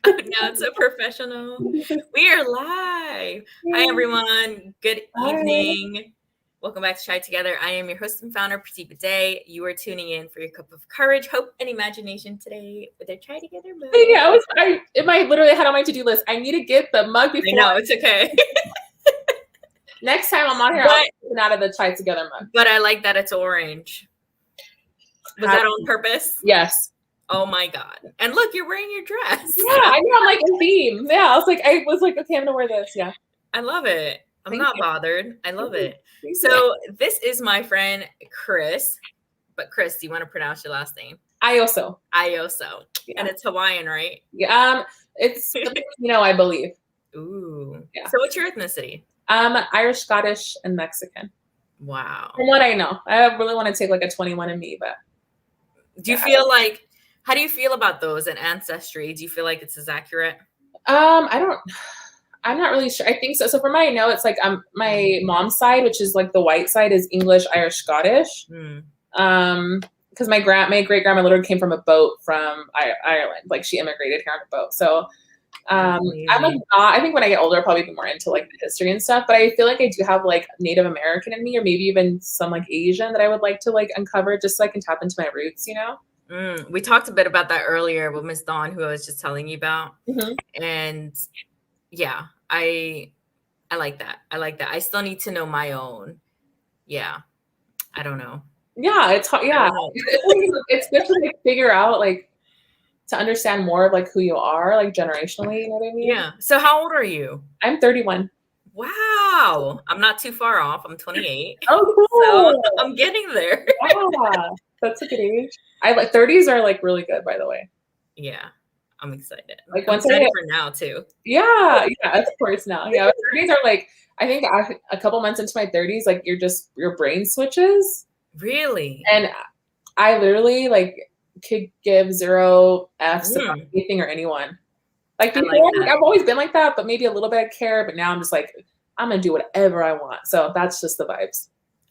Now it's a professional. We are live. Hi, everyone. Good evening. Welcome back to Try Together. I am your host and founder, Pratik Biday. You are tuning in for your cup of courage, hope, and imagination today with our Try Together mug. Yeah, I literally had on my to-do list. I need to get the mug before. I know, it's okay. Next time I'm on here, I'll get out of the Try Together mug. But I like that it's orange. Was that on purpose? Yes. Oh my God. And look, you're wearing your dress. Yeah, I know. I'm like in theme. Yeah, I was like, okay, I'm gonna wear this. Yeah. I love it. I'm not bothered. I love it. Thank So this is my friend Kris. But Kris, do you want to pronounce your last name? Ayoso. Ayoso. Yeah. And it's Hawaiian, right? Yeah. It's I believe. Ooh. Yeah. So what's your ethnicity? Irish, Scottish, and Mexican. Wow. From what I know. I really want to take like a 21andMe, but do you feel like, how do you feel about those and ancestry? Do you feel like it's as accurate? I'm not really sure. I think so. So from what I know, it's like my mom's side, which is like the white side, is English, Irish, Scottish. Because my great grandma literally came from a boat from Ireland. Like she immigrated here on a boat. So I'm like I think when I get older, I'll probably be more into like the history and stuff. But I feel like I do have like Native American in me, or maybe even some like Asian that I would like to like uncover, just so I can tap into my roots, We talked a bit about that earlier with Miss Dawn, who I was just telling you about. And yeah, I like that. I like that. I still need to know my own. Yeah. I don't know. Yeah, it's hard. Yeah. It's good to like figure out, like, to understand more of like who you are, like generationally, you know what I mean? Yeah. So how old are you? I'm 31. Wow. I'm not too far off. I'm 28. Oh, cool. So I'm getting there. Yeah. That's a good age. I like 30s are like really good, by the way. Yeah. I'm excited. Like I'm excited for now too. Yeah, of course now. Yeah, 30s are like, I think a couple months into my 30s, like your brain switches. Really? And I literally like could give 0 Fs about anything or anyone. Like before, I've always been like that, but maybe a little bit of care. But now I'm just like, I'm gonna do whatever I want. So that's just the vibes.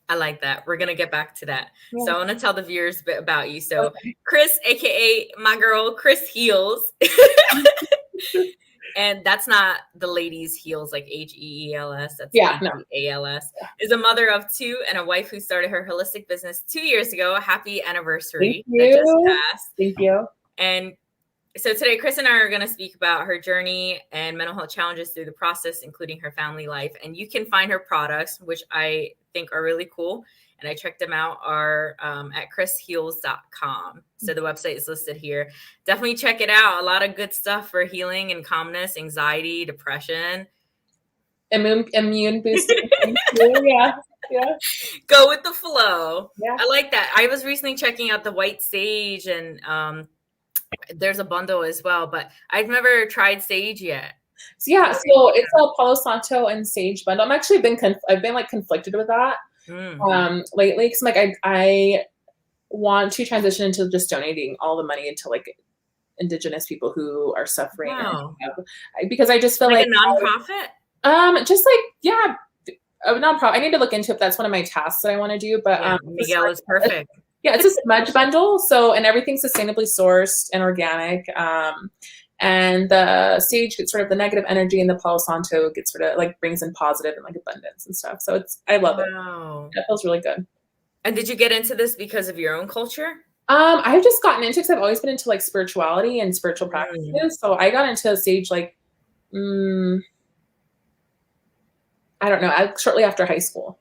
I like that. We're going to get back to that. Yeah. So I want to tell the viewers a bit about you. So Kris, AKA my girl, Kris Heals. And that's not the ladies' heels, like Heels. That's ALS. Is a mother of 2 and a wife who started her holistic business 2 years ago. Happy anniversary. Thank you. That just passed. Thank you. And so today, Kris and I are going to speak about her journey and mental health challenges through the process, including her family life. And you can find her products, which I think are really cool. And I checked them out, are at krisheals.com. So the website is listed here. Definitely check it out. A lot of good stuff for healing and calmness, anxiety, depression. Immune boosting. Yeah. Go with the flow. Yeah. I like that. I was recently checking out the white sage, and there's a bundle as well, but I've never tried sage yet. So it's a Palo Santo and sage bundle. I've been like conflicted with that lately, because like I want to transition into just donating all the money into like Indigenous people who are suffering. Wow. Because I just feel like a nonprofit. Just like a nonprofit. I need to look into it. That's one of my tasks that I want to do. But Miguel is perfect. Yeah, it's a smudge bundle. So, and everything's sustainably sourced and organic. And the sage gets sort of the negative energy, and the Palo Santo gets sort of like brings in positive and like abundance and stuff. So I love it. It feels really good. And did you get into this because of your own culture? I've just gotten into, because I've always been into like spirituality and spiritual practices. So I got into sage like, I don't know, shortly after high school.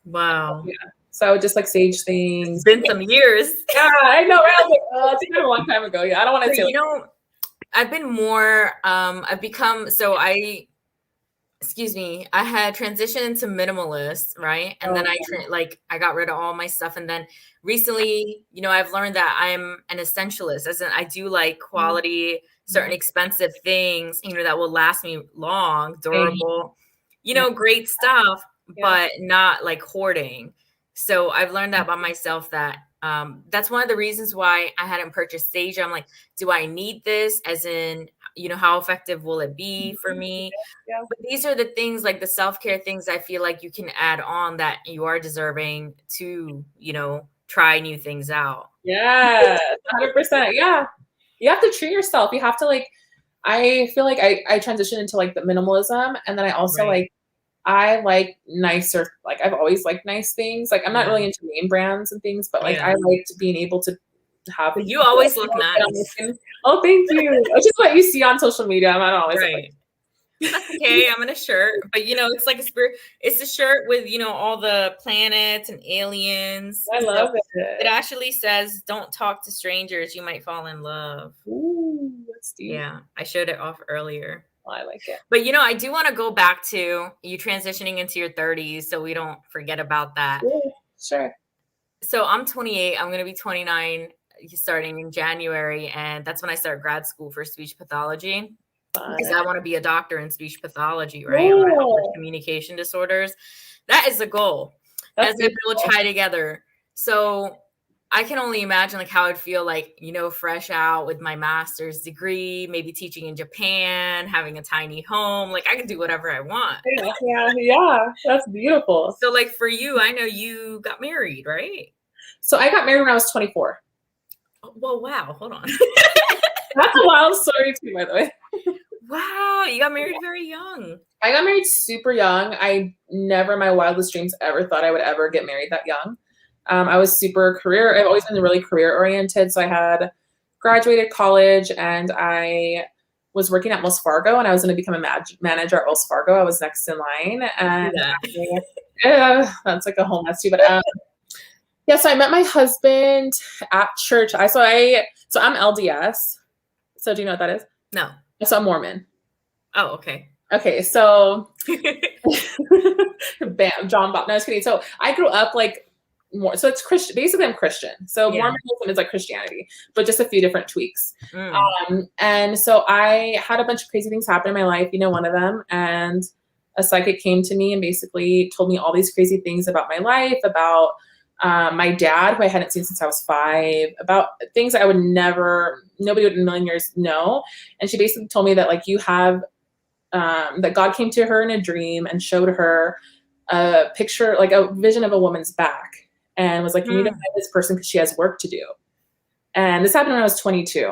Wow. Yeah. So just like sage things. It's been some years. Yeah, I know. Right? I was like, it's been a long time ago. Yeah, I don't want to say. I've been more. I've become I had transitioned into minimalist, right? And then I got rid of all my stuff, and then recently, I've learned that I'm an essentialist, as in I do like quality, certain expensive things, that will last me long, durable, great stuff, but not like hoarding. So I've learned that by myself, that that's one of the reasons why I hadn't purchased sage. I'm like, do I need this? As in, how effective will it be for me? Yeah. But these are the things, like the self-care things, I feel like you can add on, that you are deserving to, try new things out. Yeah, 100%. Yeah. You have to treat yourself. You have to like, I feel like I transitioned into like the minimalism, and then I also like I like nicer, like I've always liked nice things. Like I'm not really into name brands and things, but like I liked being able to have. But you always look nice. Oh, thank you. It's just what you see on social media. I'm not always like, that's okay. I'm in a shirt, but you know, it's like a spirit. It's a shirt with, you know, all the planets and aliens. I love it. It actually says, "Don't talk to strangers. You might fall in love." Ooh, that's deep. Yeah, I showed it off earlier. Oh, I like it. But you know, I do want to go back to you transitioning into your 30s, so we don't forget about that. Yeah, sure. So I'm 28. I'm going to be 29 starting in January, and that's when I start grad school for speech pathology. Because I want to be a doctor in speech pathology, right? With communication disorders. That is the goal. As we will try together. So I can only imagine like how I'd feel like, you know, fresh out with my master's degree, maybe teaching in Japan, having a tiny home. Like I can do whatever I want. Yeah. That's beautiful. So like for you, I know you got married, right? So I got married when I was 24. Oh, well, wow. Hold on. That's a wild story too, by the way. Wow, you got married very young. I got married super young. I never in my wildest dreams ever thought I would ever get married that young. I was I've always been really career oriented. So I had graduated college and I was working at Wells Fargo, and I was going to become a manager at Wells Fargo. I was next in line, and that's like a whole mess too. But so I met my husband at church. So I'm LDS. So do you know what that is? No. So I'm Mormon. Oh, okay. Okay, so bam, John Bob. No, I was kidding. So I grew up like more. So it's Christian. Basically, I'm Christian. So Mormonism is like Christianity, but just a few different tweaks. And so I had a bunch of crazy things happen in my life. You know, one of them, and a psychic came to me and basically told me all these crazy things about my life, about my dad, who I hadn't seen since I was 5, about things I would nobody would in a million years know. And she basically told me that like you have, that God came to her in a dream and showed her a picture, like a vision of a woman's back, and was like, you need to find this person because she has work to do. And this happened when I was 22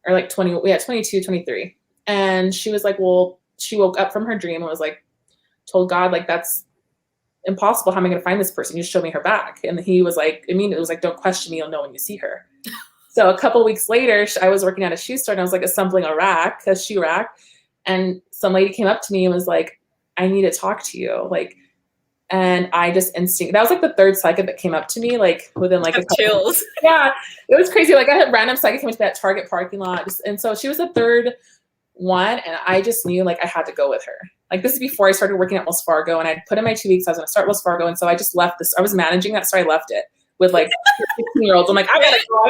or like 22, 23. And she was like, well, she woke up from her dream and was like, told God, like, that's impossible. How am I going to find this person? You just show me her back. And he was like, it was like, don't question me. You'll know when you see her. So a couple of weeks later, I was working at a shoe store and I was like assembling a shoe rack. And some lady came up to me and was like, I need to talk to you. Like, and I just that was like the third psychic that came up to me, like within like a couple chills. Yeah, it was crazy. Like I had random psychic came into that Target parking lot. And so she was the third one. And I just knew like I had to go with her. Like this is before I started working at Wells Fargo, and I'd put in my 2 weeks. I was going to start Wells Fargo. And so I just left this. I was managing that. So I left it with like 16-year-olds. I'm like, I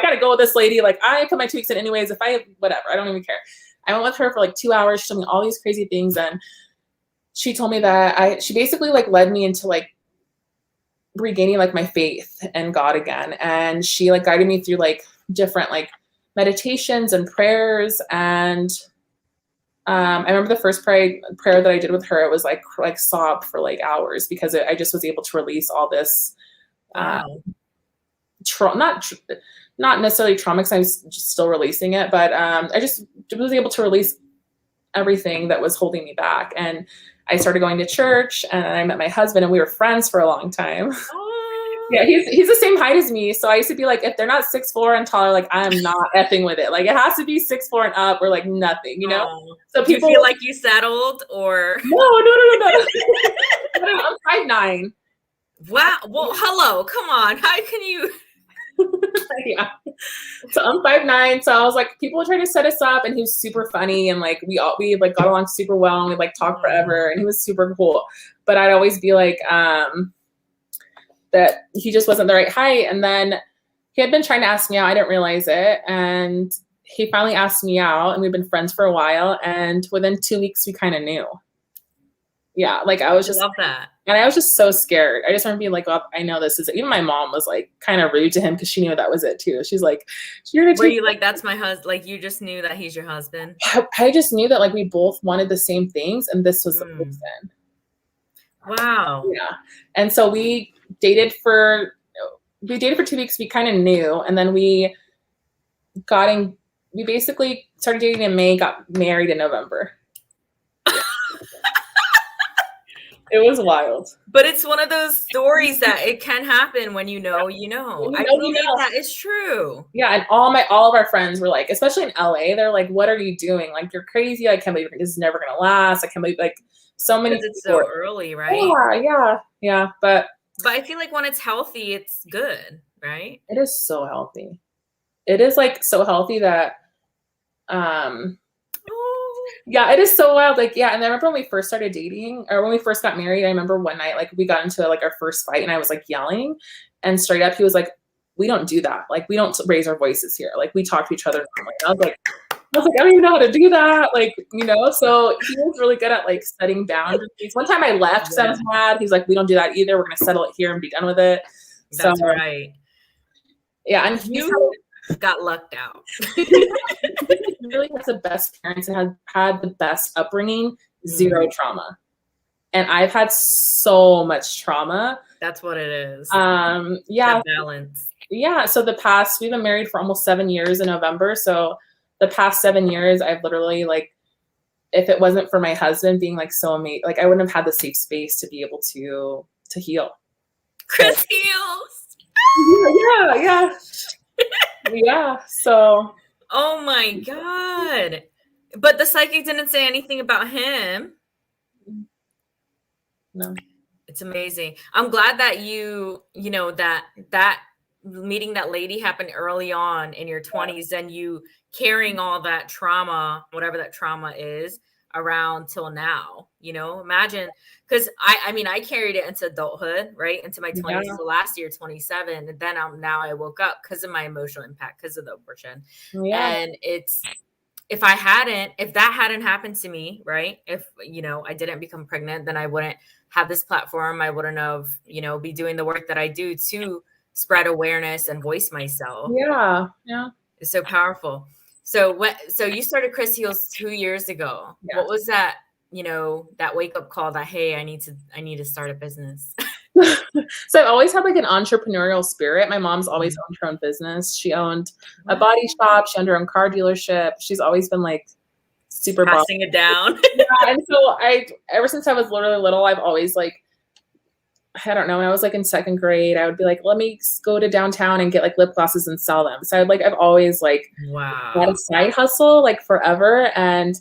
gotta go with this lady. Like I put my 2 weeks in anyways. Whatever, I don't even care. I went with her for like 2 hours. She told me all these crazy things. And she told me that she basically like led me into like regaining like my faith in God again. And she like guided me through like different like meditations and prayers. And I remember the first prayer that I did with her, it was like sob for like hours, because I just was able to release all this, not necessarily trauma, because I was just still releasing it, but I just was able to release everything that was holding me back. And I started going to church, and I met my husband, and we were friends for a long time. Yeah, he's the same height as me. So I used to be like, if they're not 6'4" and taller, like I'm not effing with it. Like it has to be 6'4" and up, or like nothing, you know? So people feel like you settled, or no. I'm 5'9". Wow. Well, hello. Come on. How can you? Yeah. So I'm 5'9". So I was like, people were trying to set us up, and he was super funny, and like we like got along super well, and we like talked forever, and he was super cool. But I'd always be like, that he just wasn't the right height. And then he had been trying to ask me out. I didn't realize it. And he finally asked me out, and we've been friends for a while. And within 2 weeks, we kind of knew. Yeah. Like I was just, love that. And I was just so scared. I just remember being like, well, I know this is it. Even my mom was like kind of rude to him, because she knew that was it too. She's like, were you like, that's my husband? Like you just knew that he's your husband? I just knew that like we both wanted the same things, and this was the person. Wow. Yeah. And so we dated for 2 weeks. We kind of knew. And then we basically started dating in May, got married in November. It was wild. But it's one of those stories that it can happen when you know, you know. I believe that is true. Yeah, and all of our friends were like, especially in LA, they're like, "What are you doing? Like, you're crazy. I can't believe this is never gonna last. I can't believe like so many." Because it's so early, right? Yeah. But I feel like when it's healthy, it's good, right? It is so healthy. It is like so healthy that yeah, it is so wild. Like, yeah. And I remember when we first started dating or when we first got married, I remember one night, like we got into like our first fight and I was like yelling and straight up, he was like, "We don't do that. Like, we don't raise our voices here. Like, we talk to each other." I was like, I don't even know how to do that. Like, you know, so he was really good at like setting boundaries. One time I left because I was mad. He's like, "We don't do that either. We're going to settle it here and be done with it." That's right. Yeah. And you got lucked out. He really has the best parents and has had the best upbringing, zero trauma. And I've had so much trauma. That's what it is. Yeah. That balance. Yeah. So we've been married for almost 7 years in November. So the past 7 years, I've literally like, if it wasn't for my husband being like so amazing, like I wouldn't have had the safe space to be able to heal. Kris Heals. Yeah. Yeah. So. Oh my God. But the psychic didn't say anything about him. No. It's amazing. I'm glad that you know, that meeting that lady happened early on in your 20s and you carrying all that trauma, whatever that trauma is, around till now. You know, imagine, because I mean, I carried it into adulthood, right? Into my 20s. So last year, 27. And then now I woke up because of my emotional impact, because of the abortion. And if that hadn't happened to me, right? If, you know, I didn't become pregnant, then I wouldn't have this platform. I wouldn't have, you know, be doing the work that I do to spread awareness and voice myself. Yeah. It's so powerful. So you started Kris Heals 2 years ago. Yeah. What was that, you know, that wake up call that, hey, I need to start a business? So I've always had like an entrepreneurial spirit. My mom's always owned her own business. She owned a body shop. She owned her own car dealership. She's always been like super passing it down. Yeah. And so ever since I was literally little, I've always like, I don't know, when I was like in second grade, I would be like, let me go to downtown and get like lip glosses and sell them. So I've always like had a side hustle like forever. And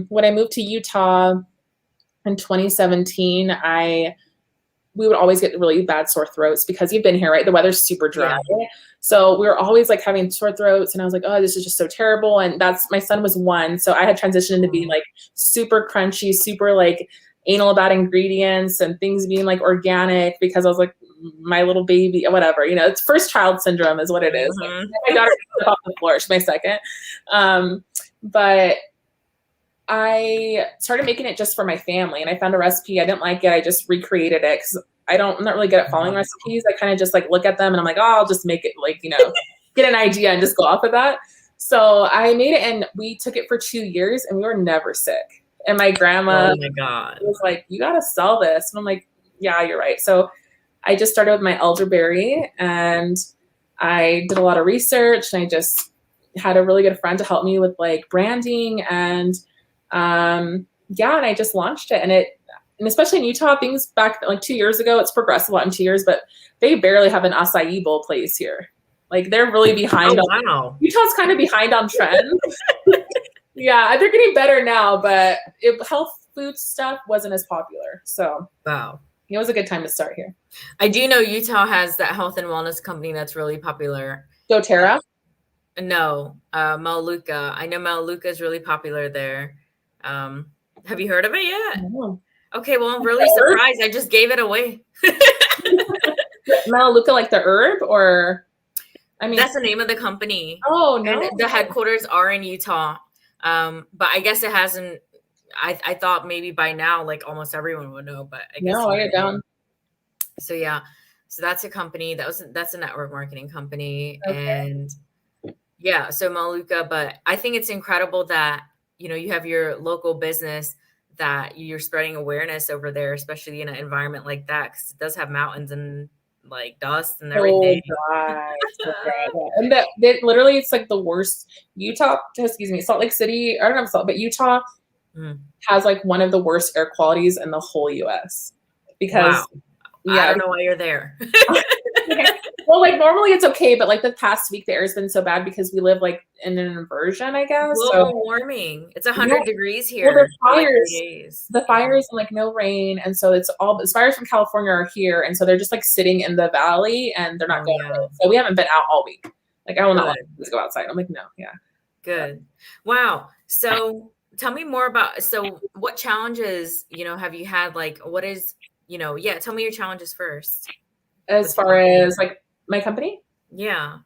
when I moved to Utah in 2017, we would always get really bad sore throats because you've been here, right? The weather's super dry. Yeah. So we were always like having sore throats and I was like, oh, this is just so terrible. And my son was 1. So I had transitioned to be like super crunchy, super like anal about ingredients and things being like organic because I was like, my little baby, whatever, you know, it's first child syndrome is what it is. Like, my daughter off the floor, she's my second. But I started making it just for my family and I found a recipe. I didn't like it. I just recreated it because I'm not really good at following recipes. I kind of just like look at them and I'm like, oh, I'll just make it like, you know, get an idea and just go off of that. So I made it and we took it for 2 years and we were never sick. And my grandma was like, you got to sell this. And I'm like, yeah, you're right. So I just started with my elderberry and I did a lot of research and I just had a really good friend to help me with like branding and and I just launched it and especially in Utah, things back like 2 years ago, it's progressed a lot in 2 years, but they barely have an acai bowl place here. Like they're really behind. Utah's kind of behind on trends. Yeah, they're getting better now, but health food stuff wasn't as popular. So it was a good time to start here. I do know Utah has that health and wellness company that's really popular. doTERRA? No, Melaleuca. I know Melaleuca is really popular there. Have you heard of it yet? No. Okay, well, I'm really surprised. I just gave it away. Melaleuca, like the herb, or I mean, that's the name of the company. Oh no, and the headquarters are in Utah. But I guess it hasn't. I thought maybe by now, like almost everyone would know, but I guess I get down. So yeah, so that's a company that's a network marketing company, and yeah, so Melaleuca. But I think it's incredible that you know you have your local business that you're spreading awareness over there, especially in an environment like that, because it does have mountains and like dust and everything. God. And that literally, it's like the worst. Salt Lake City, I don't know, but Utah has like one of the worst air qualities in the whole US. Because I don't know why you're there. Well, like normally it's okay, but like the past week the air's been so bad because we live like in an inversion, I guess. Global warming. It's 100 degrees here. Well, the fires and like no rain, and so it's fires from California are here, and so they're just like sitting in the valley and they're not going. So we haven't been out all week. Like I will not let us go outside. I'm like, no, Good. Wow. So tell me more about. So what challenges have you had? Like what is tell me your challenges first. As far as like my company? Yeah.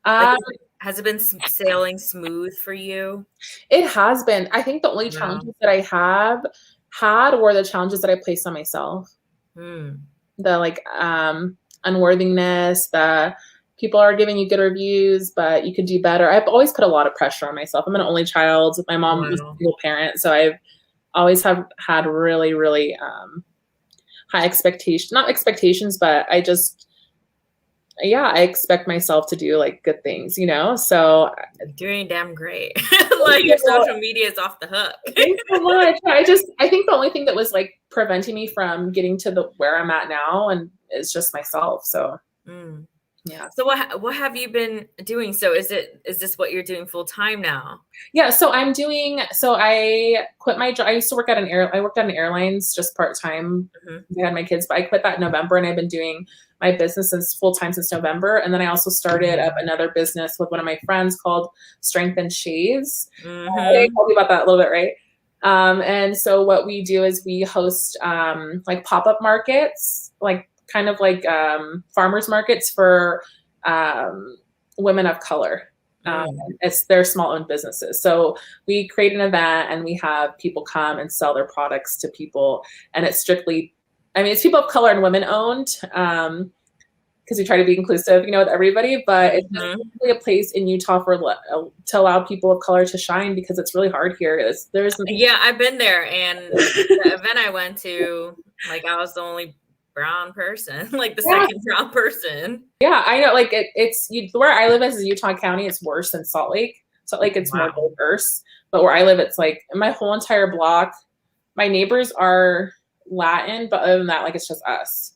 Has it been sailing smooth for you? It has been. I think the only challenges that I have had were the challenges that I placed on myself. The like unworthiness, the people are giving you good reviews, but you could do better. I've always put a lot of pressure on myself. I'm an only child. My mom was a single parent, so I've always had really, really high not expectations, but I expect myself to do like good things, so doing damn great. Like your social media is off the hook. Thanks so much. I think the only thing that was like preventing me from getting to where I'm at now and is just myself. So yeah. So what have you been doing? So is this what you're doing full time now? Yeah. So I quit my job. I used to work I worked at an airlines just part-time. I had my kids, but I quit that in November and I've been doing my business full time since November. And then I also started up another business with one of my friends called Strength and Shades. I told you about that a little bit, right? And so what we do is we host like pop-up markets, like kind of like farmers markets for women of color. They're small-owned businesses. So we create an event and we have people come and sell their products to people. And it's strictly, it's people of color and women owned because we try to be inclusive, with everybody. But it's just really a place in Utah to allow people of color to shine because it's really hard here. I've been there, and the event I went to, like I was the only brown person, like the second brown person. Yeah, I know. Like it's where I live is Utah County. It's worse than Salt Lake. Salt Lake, it's more diverse. But where I live, it's like my whole entire block. My neighbors are Latin, but other than that, like it's just us.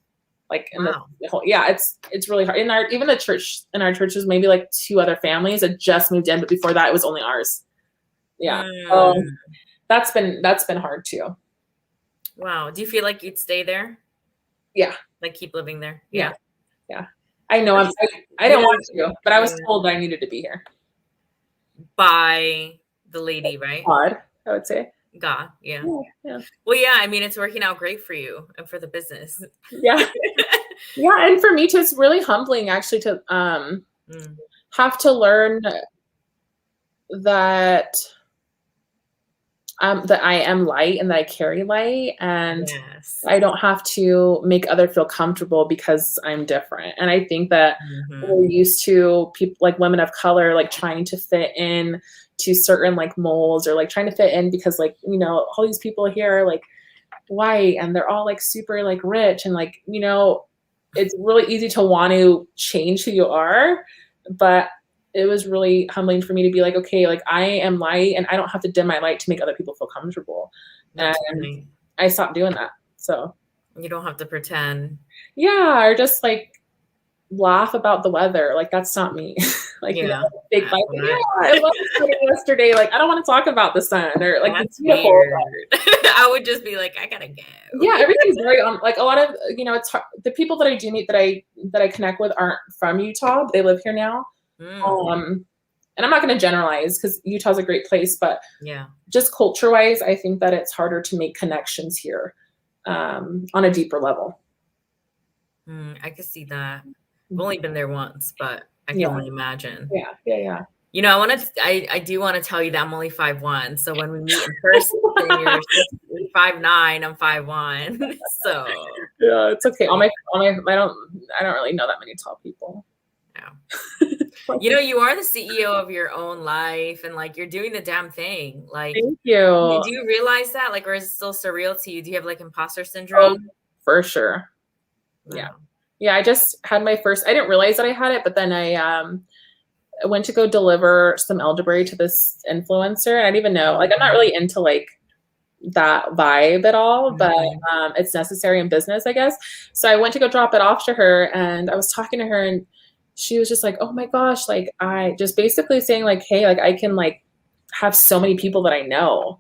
Like in the whole, it's really hard. In our church, there's maybe like 2 other families that just moved in, but before that, it was only ours. Yeah, that's been hard too. Wow. Do you feel like you'd stay there? Yeah. Like keep living there? Yeah. I know. I don't want to, but I was told that I needed to be here by the lady, right? God, I would say. God, yeah. Well, yeah. It's working out great for you and for the business. Yeah, yeah, and for me too. It's really humbling, actually, to have to learn that I am light and that I carry light, and I don't have to make others feel comfortable because I'm different. And I think that we're used to people like women of color, like trying to fit in to certain like molds or like trying to fit in because like, all these people here are like white and they're all like super like rich and like, it's really easy to want to change who you are. But it was really humbling for me to be like, okay, like I am light and I don't have to dim my light to make other people feel comfortable. And I stopped doing that. So you don't have to pretend. Yeah. Or just like laugh about the weather. Like that's not me. Like, big light. Yeah, I love the sun yesterday. Like, I don't want to talk about the sun or like it's beautiful. I would just be like, I gotta go. Yeah, everything's very like a lot of it's hard. The people that I do meet that I connect with aren't from Utah, but they live here now. And I'm not going to generalize because Utah's a great place, but just culture-wise, I think that it's harder to make connections here on a deeper level. I can see that. I've only been there once, but I can only imagine. Yeah. I do want to tell you that I'm only 5'1". So when we meet in person, you're 5'9", I'm 5'1". So yeah, it's okay. I don't really know that many tall people. No. You are the CEO of your own life and like you're doing the damn thing. Like, thank you. Do you realize that? Like, or is it still surreal to you? Do you have like imposter syndrome? Oh, for sure. Yeah. Yeah, I just had my first, I didn't realize that I had it, but then I went to go deliver some elderberry to this influencer. And I didn't even know, like, I'm not really into like that vibe at all, but it's necessary in business, I guess. So I went to go drop it off to her, and I was talking to her, and she was just like, oh my gosh, like, I just basically saying like, hey, like, I can like have so many people that I know.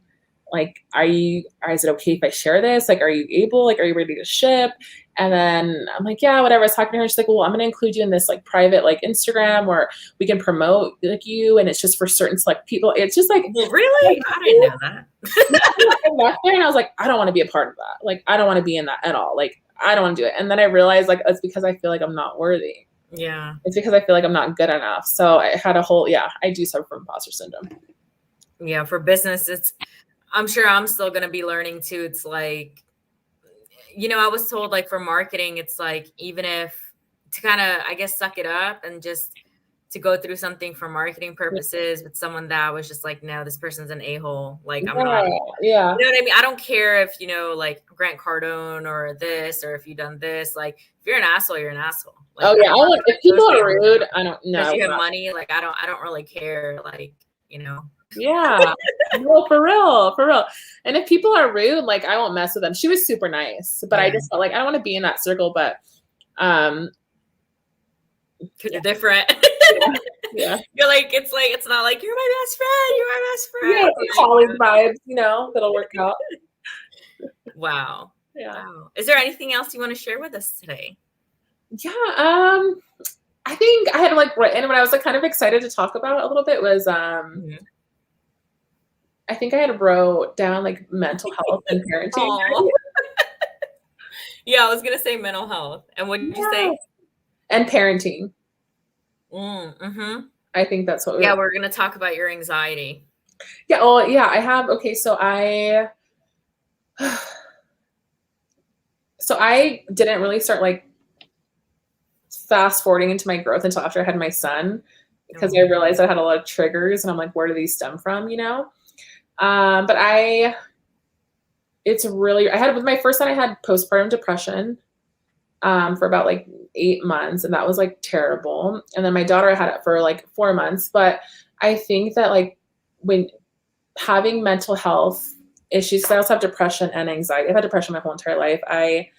Like, is it okay if I share this? Like, are you able, like, are you ready to ship? And then I'm like, yeah, whatever. I was talking to her. She's like, well, I'm going to include you in this like private, like Instagram, or we can promote like you. And it's just for certain select people. It's just like, well, really? I didn't know that. I left there and I was like, I don't want to be a part of that. Like, I don't want to be in that at all. Like, I don't want to do it. And then I realized like, it's because I feel like I'm not worthy. Yeah. It's because I feel like I'm not good enough. So I had a whole, I do suffer from imposter syndrome. Yeah. For business, I'm sure I'm still going to be learning too. It's like, I was told like for marketing, it's like, even if to kind of, I guess, suck it up and just to go through something for marketing purposes with someone that was just like, no, this person's an a-hole. Like, I'm not, yeah. You know what I mean? I don't care if, like Grant Cardone or this, or if you've done this, like if you're an asshole, you're an asshole. Like, oh yeah. If people are rude, I don't know. Because you have money. Like, I don't really care. Like, Yeah. No, for real. And if people are rude, like, I won't mess with them. She was super nice, but I just felt like I don't want to be in that circle, but you're different. Yeah. You're like, it's not like you're my best friend. Yeah, college vibes, that'll work out. Wow. Yeah. Wow. Is there anything else you want to share with us today? Yeah. I think I had like written, what I was like kind of excited to talk about a little bit was I think I had wrote down like mental health and parenting. Yeah, I was gonna say mental health. And what did you say? And parenting. Mm-hmm. I think that's what we're gonna talk about your anxiety. Yeah. Oh, yeah. I have. Okay, so I didn't really start like fast forwarding into my growth until after I had my son, because I realized I had a lot of triggers, and I'm like, where do these stem from? But I had, with my first son, I had postpartum depression for about like 8 months, and that was like terrible. And then my daughter, I had it for like 4 months. But I think that like when having mental health issues, because I also have depression and anxiety. I've had depression my whole entire life. I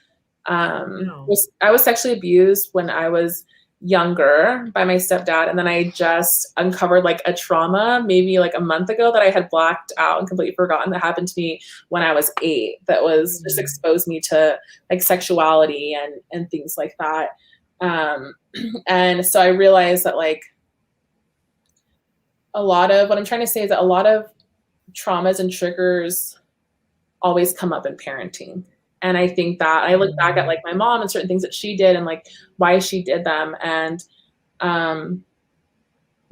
was sexually abused when I was younger by my stepdad, and then I just uncovered like a trauma maybe like a month ago that I had blacked out and completely forgotten that happened to me when I was 8, that was just exposed me to like sexuality and things like that. And so I realized that like a lot of what I'm trying to say is that a lot of traumas and triggers always come up in parenting. And I think that I look back at like my mom and certain things that she did and like why she did them, and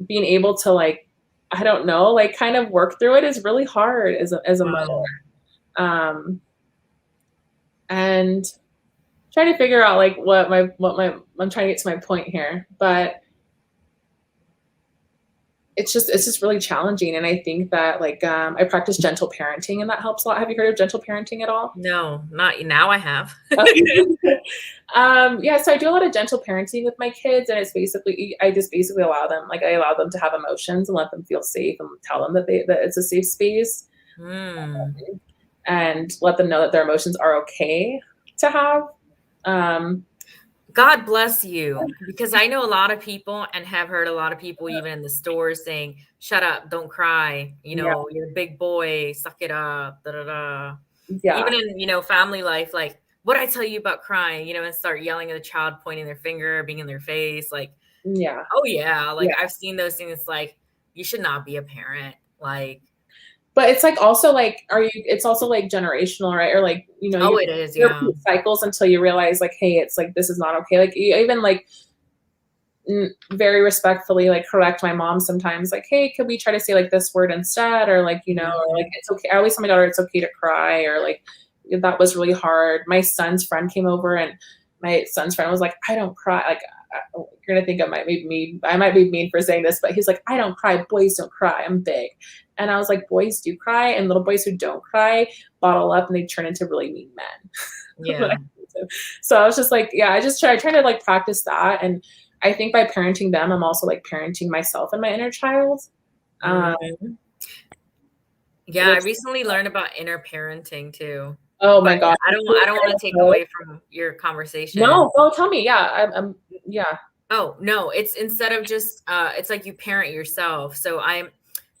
being able to like, I don't know, like kind of work through it is really hard as a mother. And trying to figure out like what I'm trying to get to my point here, but it's just really challenging. And I think that like I practice gentle parenting, and that helps a lot. Have you heard of gentle parenting at all? No, not now. I have. Yeah, so I do a lot of gentle parenting with my kids, and it's basically I just basically allow them to have emotions and let them feel safe, and tell them that it's a safe space, and let them know that their emotions are okay to have. God bless you, because I know a lot of people and have heard a lot of people even in the stores saying, shut up, don't cry, you're a big boy, suck it up, da da da. Yeah. Even in, family life, like, what I tell you about crying, and start yelling at the child, pointing their finger, being in their face, like, I've seen those things. Like, you should not be a parent, like. But it's like also like, it's also like generational, right? Or like, it is, yeah. Cycles until you realize like, hey, it's like, this is not okay. Like, even like very respectfully, like correct my mom sometimes, like, hey, could we try to say like this word instead? Or like, or like, it's okay. I always tell my daughter it's okay to cry, or like, that was really hard. My son's friend came over, and my son's friend was like, I don't cry. Like, you're gonna think I might be mean for saying this, but he's like, I don't cry. Boys don't cry. I'm big. And I was like, boys do cry, and little boys who don't cry bottle up, and they turn into really mean men. Yeah. So I was just like, yeah, I try to like practice that. And I think by parenting them, I'm also like parenting myself and my inner child. Yeah, I recently learned about inner parenting too. Oh my God. I don't want to take away from your conversation. No, tell me. Yeah. I'm yeah. Oh, no, it's instead of just it's like you parent yourself. So I'm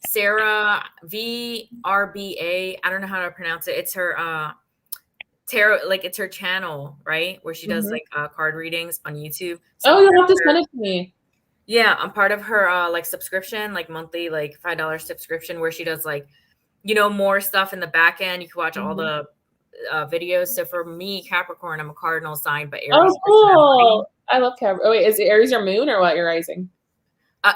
Sarah VRBA. I don't know how to pronounce it. It's her tarot, like it's her channel, right? Where she does like card readings on YouTube. So you'll have to send it to me. Yeah, I'm part of her like subscription, like monthly, like $5 subscription where she does like, more stuff in the back end. You can watch all the videos. So for me, Capricorn, I'm a cardinal sign, but Aries. Oh, cool. I love Capricorn. Oh, wait, is it Aries your moon or what? Your rising?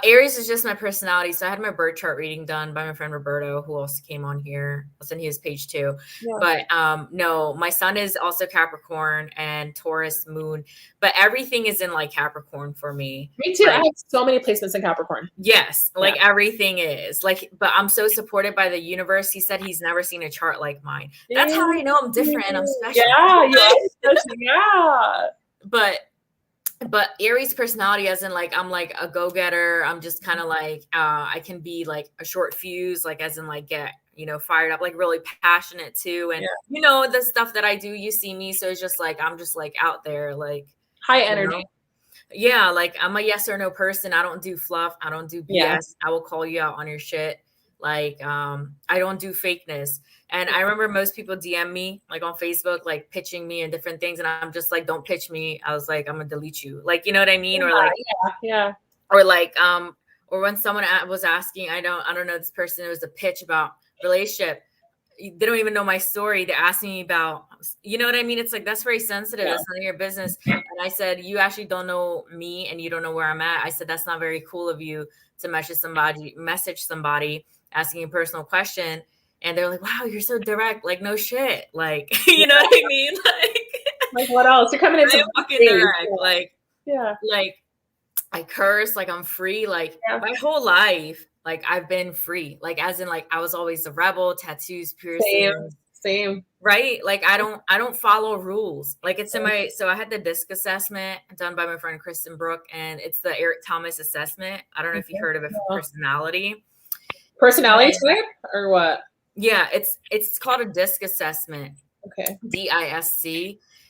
Aries is just my personality. So I had my birth chart reading done by my friend Roberto, who also came on here. I'll send you his page too. Yeah. But no, my sun is also Capricorn and Taurus moon, but everything is in like Capricorn for me. Me too. Like, I have so many placements in Capricorn. Yes. Like everything is like, but I'm so supported by the universe. He said he's never seen a chart like mine. That's how I know I'm different and I'm special. Yeah. You are special. Yeah. But Aries personality, as in like I'm like a go-getter. I'm just kind of like I can be like a short fuse, like as in like get fired up, like really passionate too. And the stuff that I do, you see me, so it's just like I'm just like out there, like high energy. Yeah, like I'm a yes or no person. I don't do fluff. I don't do BS. Yeah. I will call you out on your shit. Like I don't do fakeness. And I remember most people DM me like on Facebook, like pitching me and different things. And I'm just like, don't pitch me. I was like, I'm gonna delete you. Like, you know what I mean? Or like, or like, or when someone was asking, I don't know this person, it was a pitch about relationship. They don't even know my story. They're asking me about, you know what I mean? It's like, that's very sensitive. It's none of your business. And I said, you actually don't know me and you don't know where I'm at. I said, that's not very cool of you to message somebody asking a personal question. And they're like, wow, you're so direct. Like, no shit. Like, you know what I mean? Like what else? You're coming in so fucking direct. Like, like I curse, like I'm free. Like my whole life, like I've been free. Like as in like I was always a rebel, tattoos, piercings. Same. Right? Like I don't follow rules. Like it's in my, so I had the DISC assessment done by my friend Kristen Brooke, and it's the Eric Thomas assessment. I don't know if you heard of it for personality. Personality type or what? Yeah, it's called a DISC assessment. Okay. DISC.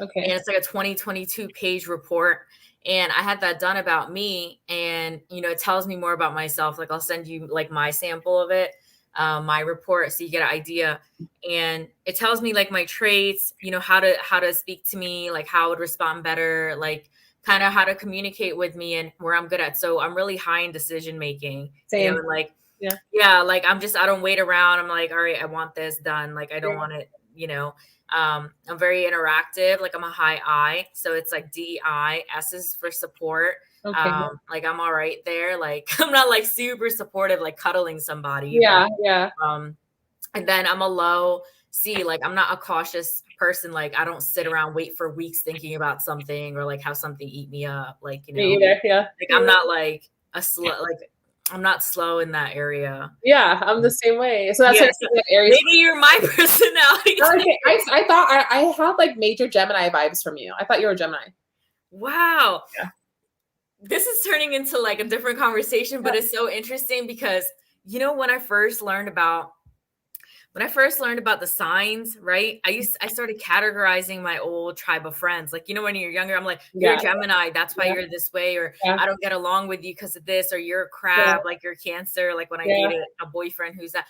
Okay. And it's like a 2022 page report. And I had that done about me. And, it tells me more about myself. Like I'll send you like my sample of it, my report, so you get an idea. And it tells me like my traits, how to speak to me, like how I would respond better, like kind of how to communicate with me and where I'm good at. So I'm really high in decision making. Same. Like, yeah, like I don't wait around. I'm like, all right, I want this done. Like, I don't want it, I'm very interactive. Like I'm a high I. So it's like DI, S is for support. Okay. Like I'm all right there. Like I'm not like super supportive, like cuddling somebody. Yeah. And then I'm a low C. Like I'm not a cautious person. Like I don't sit around, wait for weeks thinking about something or like have something eat me up. Like, Me either, like I'm not like a slow, like I'm not slow in that area. Yeah, I'm the same way. So that's like Aries. Maybe you're my personality. Okay. I thought I had like major Gemini vibes from you. I thought you were Gemini. Wow. Yeah. This is turning into like a different conversation, but it's so interesting because when I first learned about the signs, right? I started categorizing my old tribe of friends. Like, when you're younger, I'm like, you're a Gemini, that's why you're this way, or I don't get along with you because of this, or you're a crab, like you're Cancer. Like when I dated a boyfriend who's that.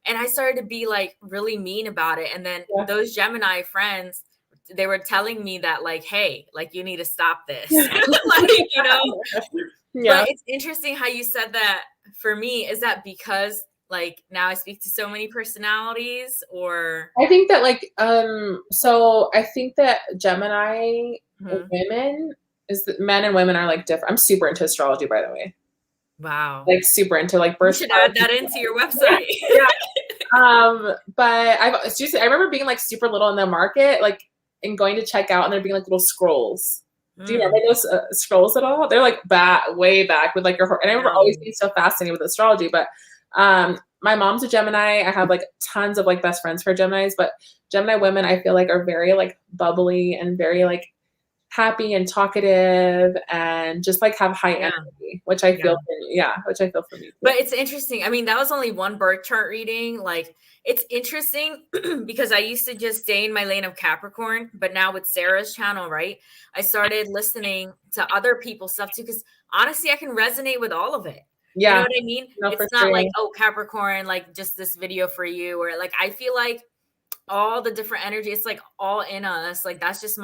And I started to be like really mean about it. And then those Gemini friends, they were telling me that like, hey, like you need to stop this. But it's interesting how you said that. For me, is that because like now I speak to so many personalities, or I think that like so I think that Gemini women is that men and women are like different. I'm super into astrology, by the way. Wow. Like super into like birth. You should add that into your website. But I remember being like super little in the market, like and going to check out, and there being like little scrolls. Do you remember those scrolls at all? They're like way back with like your. And I remember always being so fascinated with astrology, but my mom's a Gemini. I have like tons of like best friends who are Geminis, but Gemini women I feel like are very like bubbly and very like happy and talkative and just like have high energy, which I feel which I feel for me too. But it's interesting. I mean, that was only one birth chart reading. Like, it's interesting because I used to just stay in my lane of Capricorn, but now with Sarah's channel, right? I started listening to other people's stuff too, because honestly, I can resonate with all of it. Yeah. You know what I mean? No, it's not like, oh, Capricorn, like just this video for you, or like, I feel like all the different energy, it's like all in us. Like, that's just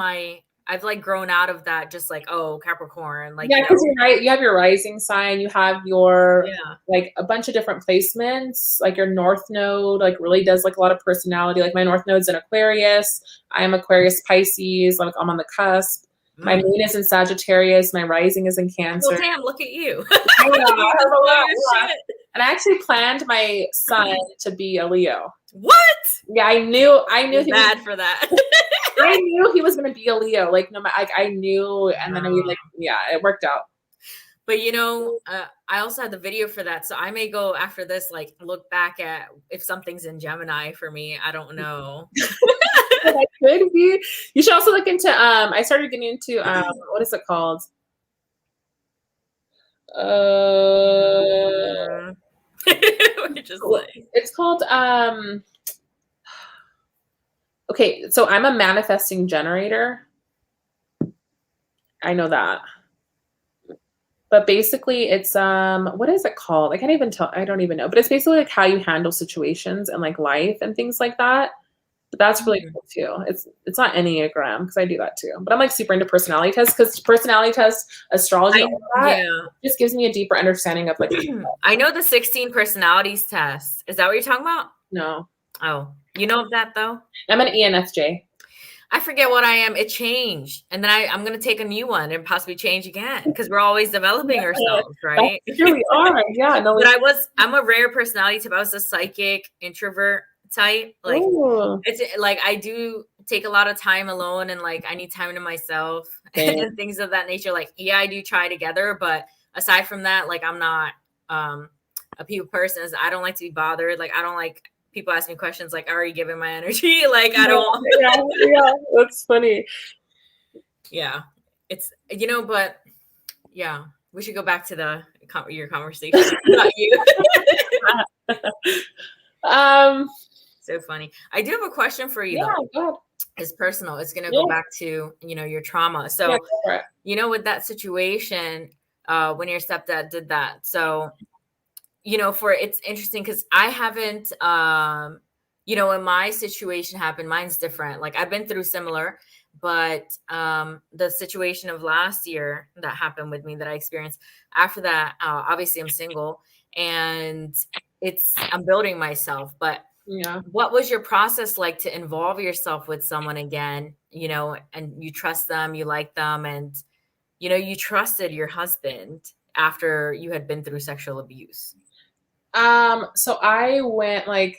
I've like grown out of that, just like, oh, Capricorn. Like, because you're right. You have your rising sign, you have your like a bunch of different placements, like your North Node, like really does like a lot of personality. Like my North Node's in Aquarius. I am Aquarius Pisces, like I'm on the cusp. My moon is in Sagittarius, my rising is in Cancer. Well, damn, look at you. And I actually planned my son to be a Leo. What? Yeah, I knew he bad for that. I knew he was going to be a Leo. Like, no matter, like I knew, and then it worked out. But I also had the video for that, so I may go after this, like look back at if something's in Gemini for me. I don't know. That could be. You should also look into. I started getting into what is it called? It's called okay, so I'm a manifesting generator. I know that. But basically it's what is it called? I can't even tell. I don't even know. But it's basically like how you handle situations and like life and things like that. But that's really cool too. It's not Enneagram because I do that too. But I'm like super into personality tests because personality tests, astrology, all that just gives me a deeper understanding of like. I know the 16 personalities test. Is that what you're talking about? No. Oh, you know of that though? I'm an ENFJ. I forget what I am. It changed. And then I'm going to take a new one and possibly change again because we're always developing ourselves, right? Here we are. Yeah. No, but I'm a rare personality type. I was a psychic introvert type. Like, it's like I do take a lot of time alone and like I need time to myself and things of that nature. Like, yeah, I do try together. But aside from that, like I'm not a people person. I don't like to be bothered. Like, I don't like people ask me questions like, are you giving my energy? Like, I don't. yeah, that's funny. Yeah, it's, but yeah, we should go back to your conversation about you. So funny. I do have a question for you though. It's personal. It's going to go back to, your trauma. So, with that situation, when your stepdad did that. So, it's interesting because I haven't, when my situation happened, mine's different. Like I've been through similar, but the situation of last year that happened with me that I experienced after that, obviously I'm single and I'm building myself. But what was your process like to involve yourself with someone again, and you trust them, you like them, and, you trusted your husband after you had been through sexual abuse? So I went like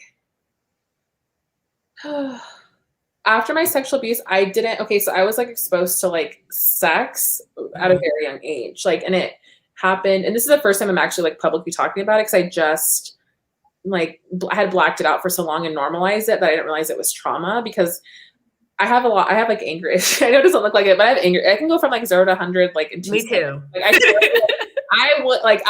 after my sexual abuse, so I was like exposed to like sex at a very young age. Like, and it happened, and this is the first time I'm actually like publicly talking about it because I just like I had blacked it out for so long and normalized it that I didn't realize it was trauma because I have like anger issues. I know it doesn't look like it, but I have anger. I can go from like 0 to 100 like in 2 Me seconds. too. Like, I would like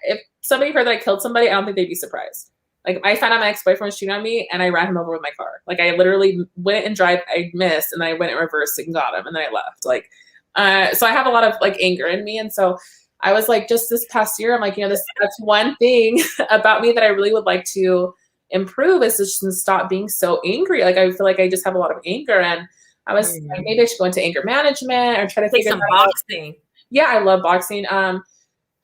if somebody heard that I killed somebody, I don't think they'd be surprised. Like I found out my ex-boyfriend was cheating on me and I ran him over with my car. Like I literally went and I missed and then I went in reverse and got him and then I left. Like, so I have a lot of like anger in me. And so I was like, just this past year, I'm like, that's one thing about me that I really would like to improve is just to stop being so angry. Like I feel like I just have a lot of anger and I was like, maybe I should go into anger management or try to figure some boxing. Yeah, I love boxing.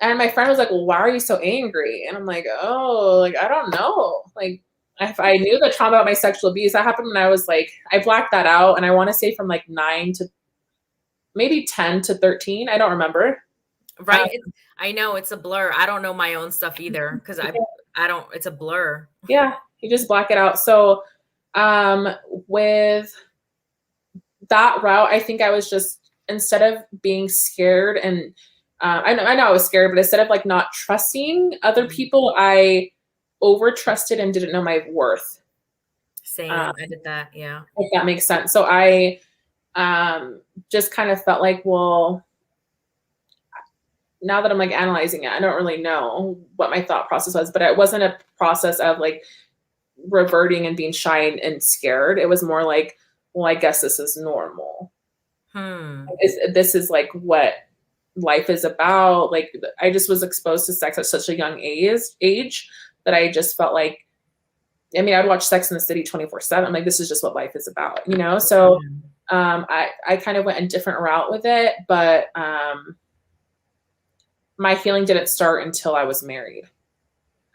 And my friend was like, well, why are you so angry? And I'm like, oh, like, I don't know. Like, if I knew the trauma about my sexual abuse, that happened when I was like, I blacked that out. And I want to say from like 9 to maybe 10 to 13. I don't remember. Right. I know it's a blur. I don't know my own stuff either because it's a blur. Yeah. You just black it out. So with that route, I think I was just, instead of being scared and I know I was scared, but instead of like not trusting other people, I over trusted and didn't know my worth. Same. I did that. Yeah. If that makes sense. So I just kind of felt like, well, now that I'm like analyzing it, I don't really know what my thought process was, but it wasn't a process of like reverting and being shy and scared. It was more like, well, I guess this is normal. This is like what life is about. Like I just was exposed to sex at such a young age that I just felt like, I mean, I'd watch Sex in the City 24/7. I'm like, this is just what life is about, you know? So I kind of went a different route with it, but my healing didn't start until I was married.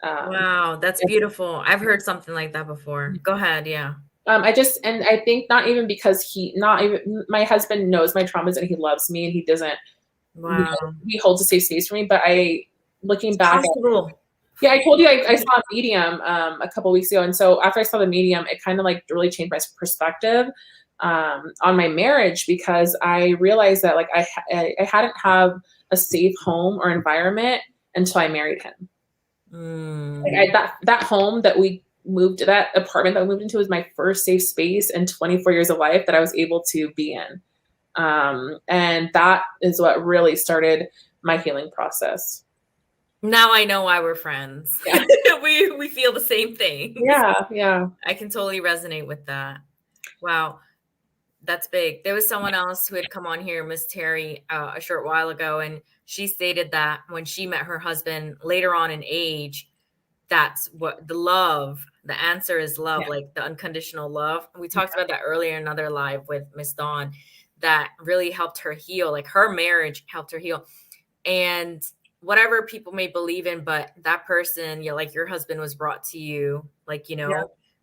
Wow, that's beautiful. I've heard something like that before. Go ahead. Yeah. I think not even because my husband knows my traumas and he loves me and he doesn't, he holds a safe space for me. But looking back, yeah, I told you I saw a medium a couple weeks ago. And so after I saw the medium, it kind of like really changed my perspective on my marriage, because I realized that like I hadn't have a safe home or environment until I married him. Like that home that we moved, that apartment that we moved into, was my first safe space in 24 years of life that I was able to be in. And that is what really started my healing process. Now I know why we're friends. Yeah. we feel the same thing. Yeah. I can totally resonate with that. Wow. That's big. There was someone else who had come on here, Miss Terry, a short while ago, and she stated that when she met her husband later on in age, that's what the answer is love, like the unconditional love. And we talked about that earlier in another live with Miss Dawn, that really helped her heal. Like her marriage helped her heal. And whatever people may believe in, but that person, like your husband was brought to you, like,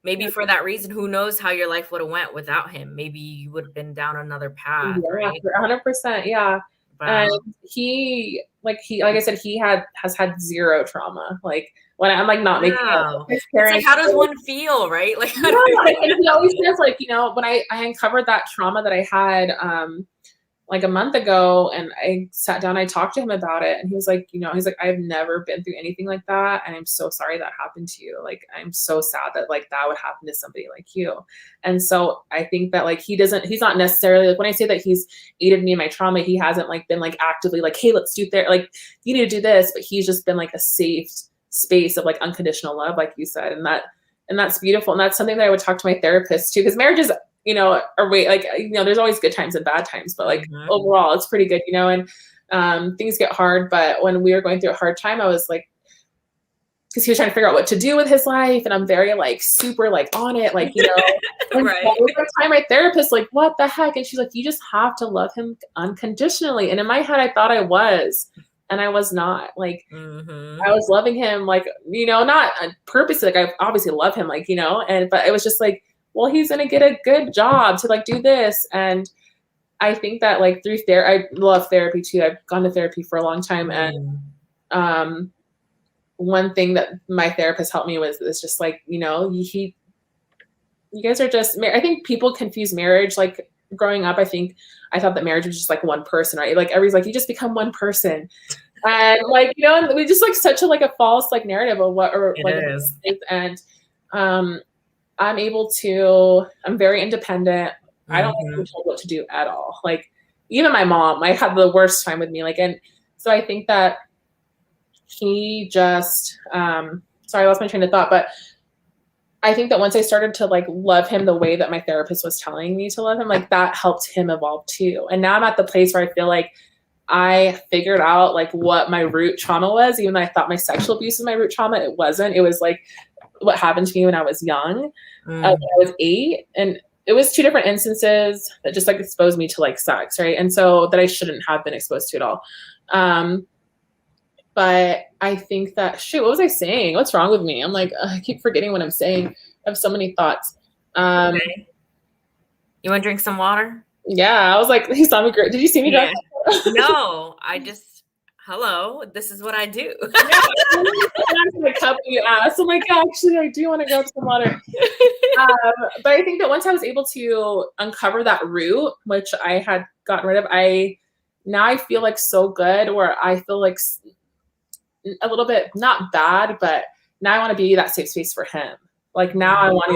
maybe for that reason. Who knows how your life would have went without him? Maybe you would have been down another path, right? 100%, yeah. Wow. And he, like I said, he has had zero trauma. Like when I'm like not making it's like, how does one feel, right? Like, and he always says, like, when I uncovered that trauma that I had like a month ago, and I sat down, I talked to him about it, and he was like, he's like, I've never been through anything like that, and I'm so sorry that happened to you. Like, I'm so sad that like that would happen to somebody like you. And so I think that like he's not necessarily, like when I say that he's aided me in my trauma, he hasn't like been like actively like, hey, let's do like you need to do this, but he's just been like a safe space of like unconditional love, like you said, and that's beautiful. And that's something that I would talk to my therapist too, because marriage is, there's always good times and bad times, but like overall it's pretty good, and things get hard. But when we were going through a hard time, I was like, because he was trying to figure out what to do with his life, and I'm very like super like on it, like, right. Time my therapist like, what the heck? And she's like, you just have to love him unconditionally. And in my head I thought I was, and I was not. Like I was loving him, like, not on purpose, like I obviously love him, like, but it was just like, well, he's going to get a good job to like do this. And I think that like through I love therapy too. I've gone to therapy for a long time. And one thing that my therapist helped me with is just like, you guys are just, I think people confuse marriage. Like growing up, I thought that marriage was just like one person, right? Like everybody's like, you just become one person. And like, and we just like such a, like a false like narrative of what, or like, it is. And, I'm very independent. I don't have to be told what to do at all. Like even my mom, I had the worst time with me. Like, and so I think that he just, sorry, I lost my train of thought, but I think that once I started to like love him the way that my therapist was telling me to love him, like that helped him evolve too. And now I'm at the place where I feel like I figured out like what my root trauma was. Even though I thought my sexual abuse was my root trauma, it wasn't. It was like what happened to me when I was young. When I was 8, and it was 2 different instances that just like exposed me to like sex, right? And so that I shouldn't have been exposed to at all. But I think that, shoot, what was I saying? What's wrong with me? I'm like, I keep forgetting what I'm saying. I have so many thoughts. Okay. You want to drink some water? Yeah, I was like, he saw me. Did you see me? Yeah. No, hello, this is what I do. The cup you asked. I'm like, yeah, actually, I do want to grab some water. But I think that once I was able to uncover that root, which I had gotten rid of, now I feel like so good, where I feel like a little bit not bad, but now I want to be that safe space for him. Like now I want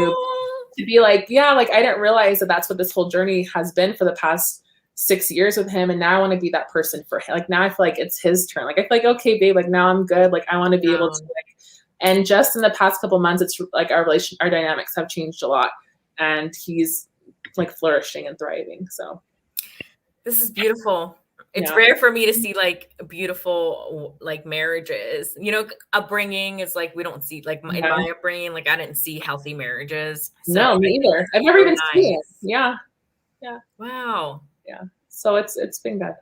to be like, yeah, like I didn't realize that that's what this whole journey has been for the past 6 years with him. And now I want to be that person for him. Like now I feel like it's his turn. Like I feel like, okay, babe, like now I'm good. Like I want to be able to like, and just in the past couple months, it's like our dynamics have changed a lot, and he's like flourishing and thriving. So this is beautiful. It's rare for me to see like beautiful like marriages. You know, upbringing is like we don't see like in my upbringing, like I didn't see healthy marriages. So no, me either. I've never even seen it. Yeah. Yeah. Wow. Yeah. So it's been good.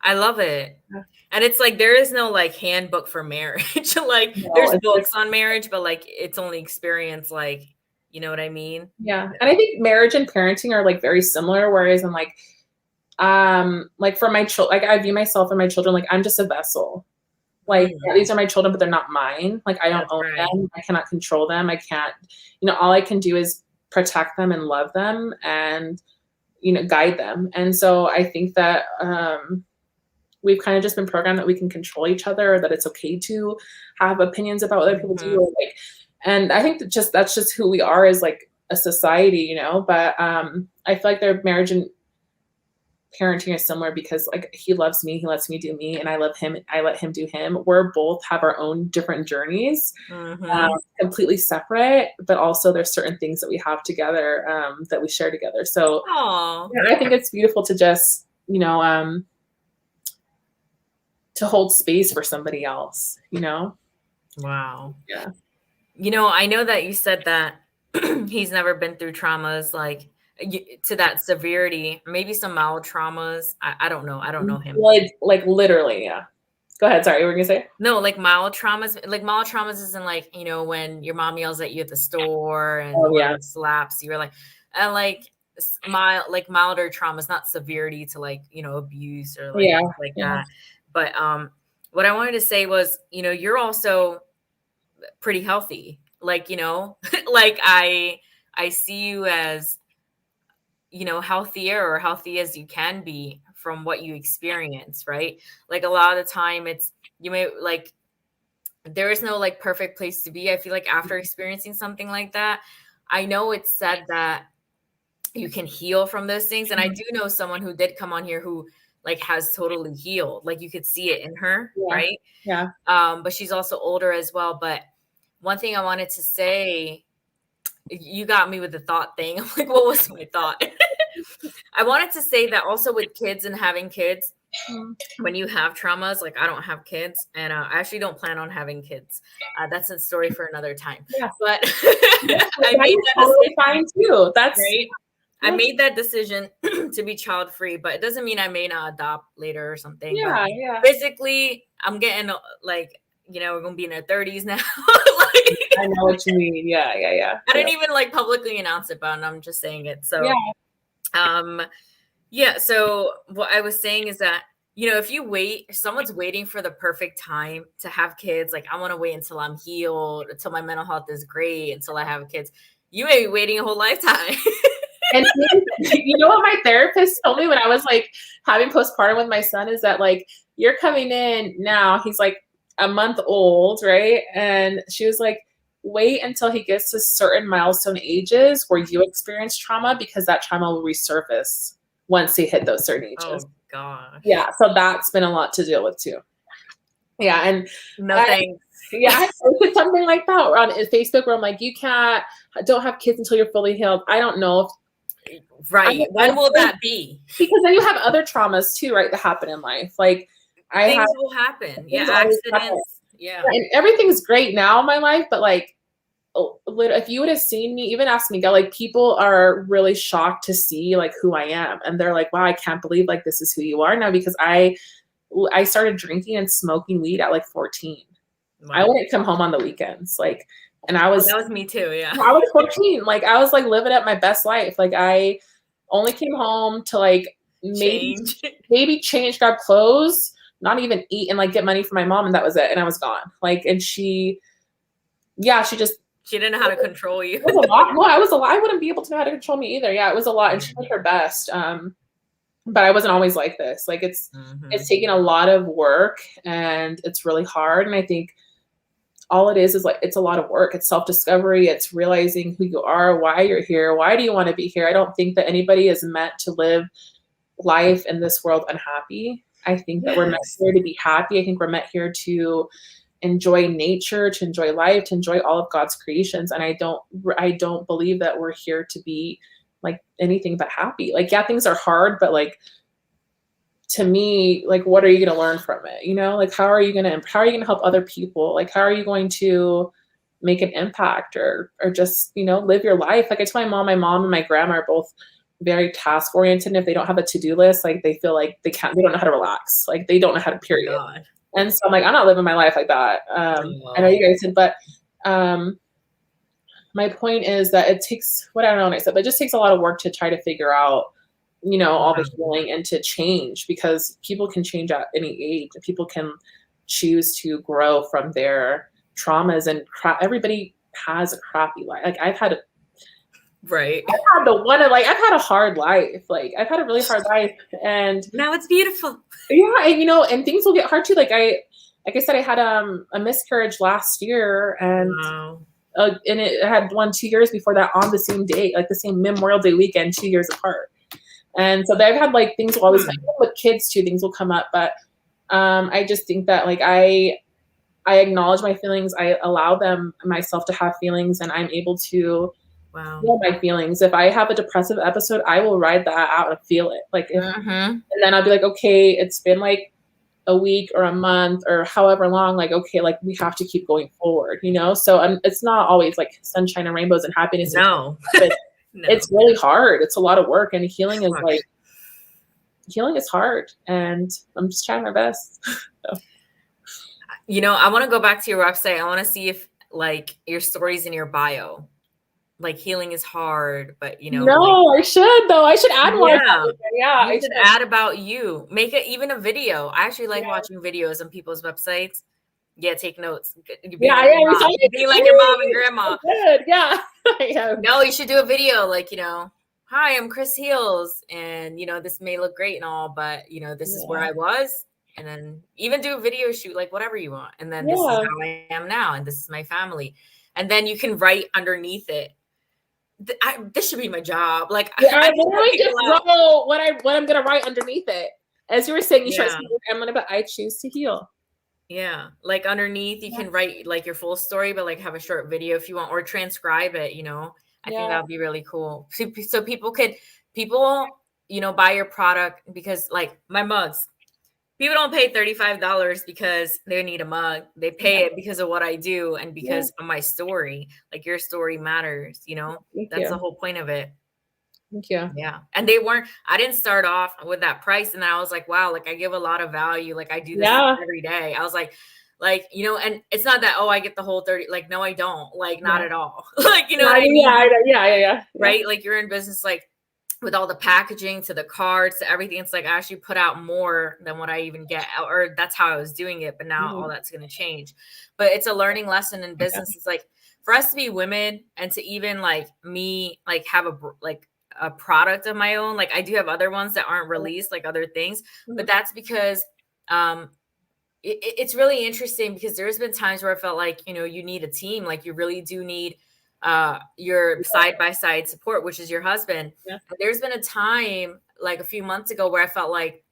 I love it. Yeah. And it's like there is no like handbook for marriage. Like there's books on marriage, but like it's only experience, like, you know what I mean? Yeah. And I think marriage and parenting are like very similar, whereas I'm like for my children, like I view myself and my children like I'm just a vessel. Like these are my children, but they're not mine. Like I don't own them. I cannot control them. I can't, you know, all I can do is protect them and love them and, you know, guide them. And so I think that we've kind of just been programmed that we can control each other, or that it's okay to have opinions about what other people do. Or like, and I think that that's just who we are as like a society, you know. But I feel like their marriage and parenting is similar because like he loves me, he lets me do me, and I love him, I let him do him. We're both have our own different journeys, completely separate, but also there's certain things that we have together that we share together. So yeah, I think it's beautiful to just, you know, to hold space for somebody else, you know? Wow. Yeah. You know, I know that you said that he's never been through traumas like to that severity, maybe some mild traumas. I don't know. I don't know him. Like literally, yeah. Go ahead. Sorry, what were you gonna say? No, like mild traumas. Like mild traumas isn't like, you know, when your mom yells at you at the store and slaps you, or like, and like milder traumas, not severity to like, you know, abuse or like that. But what I wanted to say was, you know, you're also pretty healthy. Like, you know, like I see you as, you know, healthier or healthy as you can be from what you experience, right? Like a lot of the time it's, you may like, there is no like perfect place to be. I feel like after experiencing something like that, I know it's said that you can heal from those things. And I do know someone who did come on here who like has totally healed. Like you could see it in her, right? Yeah. But she's also older as well. But one thing I wanted to say, you got me with the thought thing. I'm like, what was my thought? I wanted to say that also with kids and having kids, when you have traumas, like I don't have kids, and I actually don't plan on having kids. That's a story for another time. Yeah. But I made that totally fine too. That's right. I made that decision to be child-free, but it doesn't mean I may not adopt later or something. Yeah, but physically, I'm getting like, you know, we're going to be in our 30s now. Like, I know what you mean. Yeah. I didn't even like publicly announce it, but I'm just saying it. So, so what I was saying is that, you know, if someone's waiting for the perfect time to have kids, like I want to wait until I'm healed, until my mental health is great, until I have kids. You may be waiting a whole lifetime. And you know what my therapist told me when I was like having postpartum with my son is that like, you're coming in now, he's like a month old, right? And she was like, wait until he gets to certain milestone ages where you experience trauma, because that trauma will resurface once he hit those certain ages. Oh gosh. Yeah. So that's been a lot to deal with too. Yeah. And no thanks. Yeah, I posted something like that on Facebook where I'm like, don't have kids until you're fully healed. I don't know if right. When will that be? Because then you have other traumas too, right, that happen in life. Like things will happen. Yeah, accidents. Yeah. And everything's great now in my life, but like if you would have seen me, even ask me, like people are really shocked to see like who I am. And they're like, wow, I can't believe like this is who you are now, because I started drinking and smoking weed at like 14. Wow. I wouldn't come home on the weekends. Like, and that was me too. Yeah. I was 14. Like I was like living up my best life. Like I only came home to like maybe change, grab clothes, not even eat, and like get money for my mom, and that was it. And I was gone. Like, and she didn't know how to control you. It was a lot. No, I wouldn't be able to know how to control me either. Yeah, it was a lot, and she did her best. But I wasn't always like this. Like it's taken a lot of work, and it's really hard. And I think all it is like, it's a lot of work. It's self-discovery. It's realizing who you are, why you're here. Why do you want to be here? I don't think that anybody is meant to live life in this world unhappy. I think that we're meant here to be happy. I think we're meant here to enjoy nature, to enjoy life, to enjoy all of God's creations. And I don't believe that we're here to be like anything but happy. Like, yeah, things are hard, but like, to me, like, what are you going to learn from it? You know, like, how are you going to help other people? Like, how are you going to make an impact or just, you know, live your life? Like I tell my mom and my grandma are both very task oriented. And if they don't have a to-do list, like they feel like they don't know how to relax. Like they don't know how to period. God. And so I'm like, I'm not living my life like that. I know you guys did, but my point is that it takes, what I don't know what I said, but it just takes a lot of work to try to figure out, you know, all the healing and to change, because people can change at any age. People can choose to grow from their traumas, and everybody has a crappy life. Like I've had a hard life. Like I've had a really hard life, and now it's beautiful. Yeah. And you know, and things will get hard too. Like I said, I had a miscarriage last year, and it had one 2 years before that on the same day, like the same Memorial Day weekend, 2 years apart. And so I've had like things will always come up with kids too. Things will come up, but I just think that like I acknowledge my feelings. I allow myself to have feelings, and I'm able to feel my feelings. If I have a depressive episode, I will ride that out and feel it. Like, and then I'll be like, okay, it's been like a week or a month or however long. Like, okay, like we have to keep going forward, you know. So it's not always like sunshine and rainbows and happiness. No. No. It's really hard. It's a lot of work, and healing is hard, and I'm just trying my best. So. You know, I want to go back to your website. I want to see if like your story's in your bio. Like healing is hard, but you know. No, like, I should though. I should add more. Yeah, you should add about you. Make it even a video. I actually like watching videos on people's websites. Yeah, take notes. Be like your mom and grandma. Good. Yeah. No, you should do a video like, you know, hi, I'm Kris Heals, and you know, this may look great and all, but you know, this is where I was, and then even do a video shoot, like whatever you want, and then this is how I am now, and this is my family, and then you can write underneath it. This should be my job. Like I literally just wrote what I'm gonna write underneath it. As you were saying, I'm gonna put I choose to heal. Yeah, like underneath you can write like your full story, but like have a short video if you want, or transcribe it, you know. I think that would be really cool. So people, you know, buy your product, because like my mugs, people don't pay $35 because they need a mug. They pay it because of what I do and because of my story. Like your story matters, you know. That's the whole point of it. Thank you. Yeah. And I didn't start off with that price. And then I was like, wow, like I give a lot of value. Like I do this every day. I was like, you know, and it's not that, I get the whole 30, like, no, I don't, like, not at all. Like, you know what I mean? Yeah. Right. Like you're in business, like with all the packaging to the cards to everything. It's like, I actually put out more than what I even get, or that's how I was doing it. But now all that's going to change. But it's a learning lesson in business. It's like for us to be women and to even like me, like have a product of my own. Like I do have other ones that aren't released, like other things, but that's because it's really interesting, because there's been times where I felt like, you know, you need a team. Like you really do need your side-by-side support, which is your husband. There's been a time like a few months ago where I felt like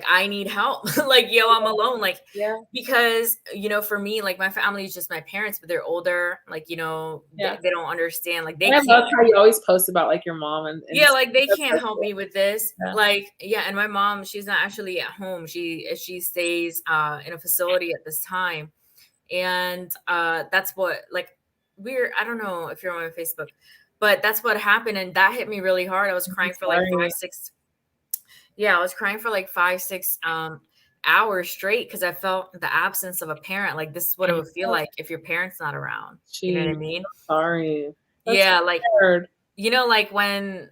I need help. Like, I'm alone. Like, because, you know, for me, like my family is just my parents, but they're older. Like, you know, they don't understand. Like I love how you always post about like your mom and like they can't help me with this. Like, and my mom, she's not actually at home. She stays in a facility at this time. And that's what, like, I don't know if you're on my Facebook, but that's what happened. And that hit me really hard. I was crying for like 5-6 I was crying for like 5-6 hours straight, because I felt the absence of a parent. Like this is what it would feel like if your parent's not around. You know what I mean? Sorry. That's like weird. You know, like when,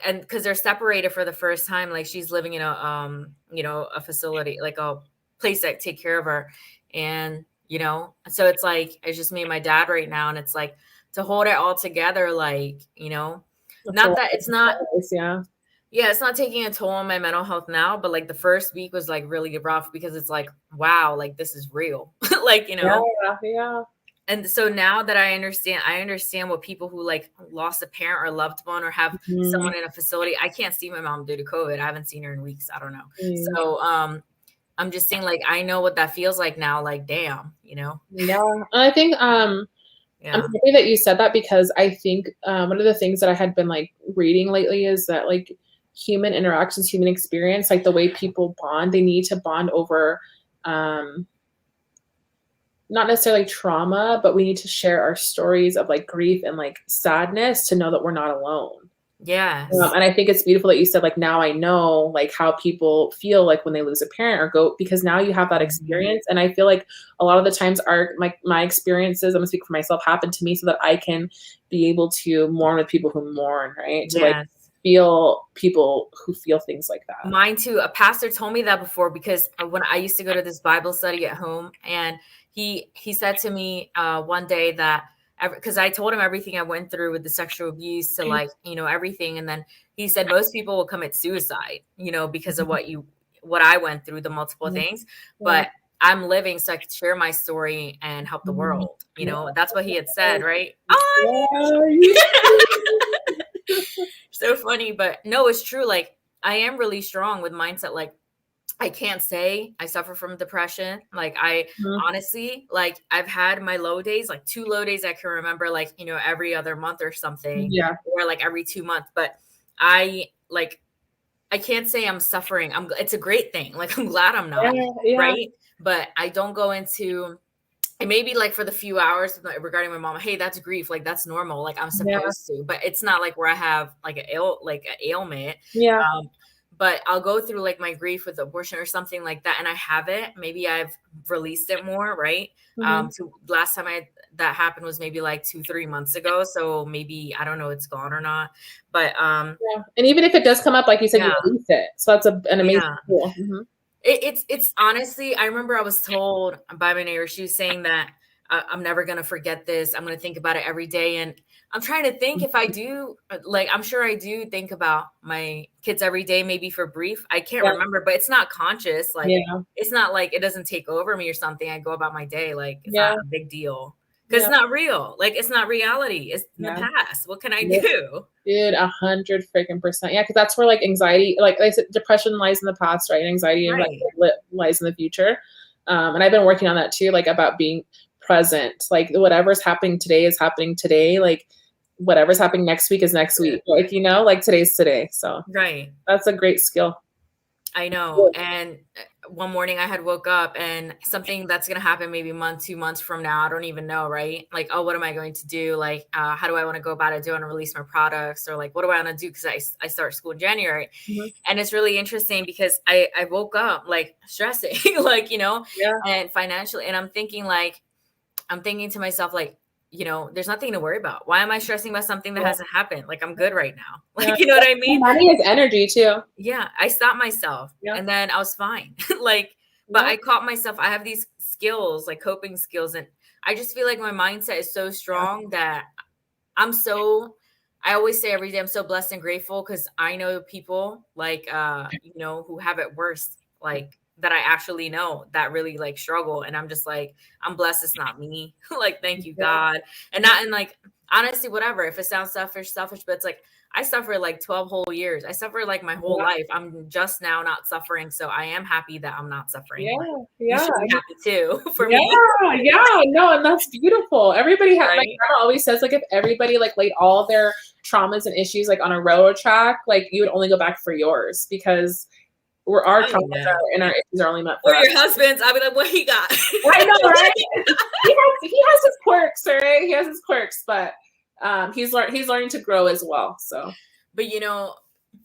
and because they're separated for the first time, like she's living in a you know, a facility, like a place that take care of her, and you know, so it's like it's just me and my dad right now, and it's like to hold it all together, like, you know, not that it's not. Yeah, it's not taking a toll on my mental health now, but like the first week was like really rough, because it's like, wow, like this is real. like, you know. Yeah. And so now that I understand what people who like lost a parent or loved one or have someone in a facility. I can't see my mom due to COVID. I haven't seen her in weeks. I don't know. So I'm just saying, like, I know what that feels like now. Like, damn, you know? Yeah. And I think I'm happy that you said that, because I think one of the things that I had been like reading lately is that like human interactions, human experience, like the way people bond, they need to bond over not necessarily trauma, but we need to share our stories of like grief and like sadness to know that we're not alone. Yes. And I think it's beautiful that you said, like, now I know like how people feel like when they lose a parent or go, because now you have that experience. And I feel like a lot of the times my experiences, I'm gonna speak for myself, happen to me so that I can be able to mourn with people who mourn, right? To like feel people who feel things like that. Mine too. A pastor told me that before, because when I used to go to this Bible study at home, and he said to me one day that, because I told him everything I went through with the sexual abuse to like, you know, everything. And then he said, most people will commit suicide, you know, because of what I went through, the multiple things, but I'm living so I could share my story and help the world. You know, that's what he had said, right? So funny, but no, it's true. Like, I am really strong with mindset. Like, I can't say I suffer from depression. Like, I honestly, like, I've had my low days, like 2 low days I can remember, like, you know, every other month or something, or like every 2 months. But I can't say I'm suffering. It's a great thing. Like, I'm glad I'm not, right? But I don't go into, and maybe like for the few hours regarding my mom, hey, that's grief. Like, that's normal. Like, I'm supposed to, but it's not like where I have like an ailment. But I'll go through like my grief with abortion or something like that, and I have it. Maybe I've released it more, right? So last time that happened was maybe like 2-3 months ago. So maybe, I don't know, it's gone or not. But and even if it does come up, like you said, you release it. So that's an amazing tool. It's honestly, I remember I was told by my neighbor, she was saying that I'm never going to forget this. I'm going to think about it every day. And I'm trying to think if I do, like, I'm sure I do think about my kids every day, maybe for brief. I can't remember, but it's not conscious. Like, it's not like it doesn't take over me or something. I go about my day. Like, it's not a big deal. Because it's not real. Like, it's not reality. It's in the past. What can I do? Dude, 100% Yeah, because that's where like anxiety, like I said, depression lies in the past, right? And anxiety lies in the future. And I've been working on that too, like about being present. Like, whatever's happening today is happening today. Like, whatever's happening next week is next week. Like, you know, like today's today. So that's a great skill. I know. And one morning I had woke up, and something that's going to happen maybe 2 months from now, I don't even know, right? Like, oh, what am I going to do? Like, how do I want to go about it? Do I want to release my products, or like, what do I want to do? Because I start school in January. And it's really interesting because I woke up like stressing, like, you know, and financially. And I'm thinking to myself, like, you know, there's nothing to worry about. Why am I stressing about something that hasn't happened? Like, I'm good right now. Like, you know what I mean? Money is energy too. Yeah. I stopped myself and then I was fine. Like, but I caught myself. I have these skills, like coping skills. And I just feel like my mindset is so strong that I always say every day, I'm so blessed and grateful, because I know people like, you know, who have it worse, like, that I actually know that really like struggle. And I'm just like, I'm blessed it's not me. Like, thank you, God. And like, honestly, whatever, if it sounds selfish, but it's like, I suffered like 12 whole years. I suffered like my whole life. I'm just now not suffering. So I am happy that I'm not suffering. You should be happy too for me. No, and that's beautiful. Everybody has, my grandma always says, like, if everybody like laid all their traumas and issues like on a railroad track, like, you would only go back for yours, because our traumas and our issues are only meant for us. Your husband's, I'll be like, what he got? I know, right? he has his quirks, right? He has his quirks, but he's learning to grow as well. So, but you know,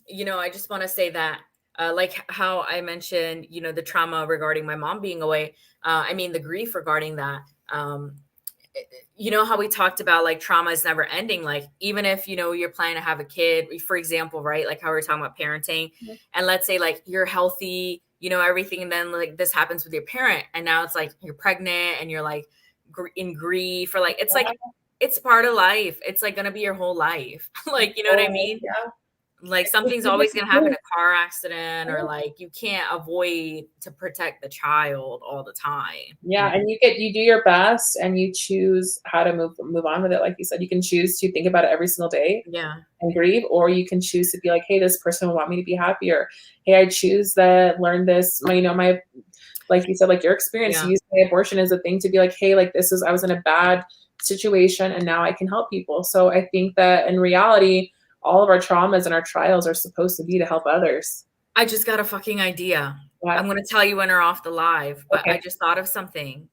I just want to say that, like how I mentioned, you know, the trauma regarding my mom being away. I mean, the grief regarding that. You know how we talked about like trauma is never ending. Like, even if, you know, you're planning to have a kid, for example, right? Like how we were talking about parenting, and let's say like you're healthy, you know, everything, and then like this happens with your parent, and now it's like you're pregnant and you're like in grief, or like it's like it's part of life. It's like gonna be your whole life. Like, you know what I mean? Like something's always going to happen, a car accident, or like you can't avoid to protect the child all the time. Yeah. And you do your best and you choose how to move on with it. Like you said, you can choose to think about it every single day. Yeah. And grieve, or you can choose to be like, hey, this person will want me to be happier. Hey, I choose that, learn this, my like you said, like your experience, you use my abortion as a thing to be like, hey, like I was in a bad situation and now I can help people. So I think that in reality, all of our traumas and our trials are supposed to be to help others. I just got a fucking idea. What? I'm going to tell you when we're off the live, but I just thought of something.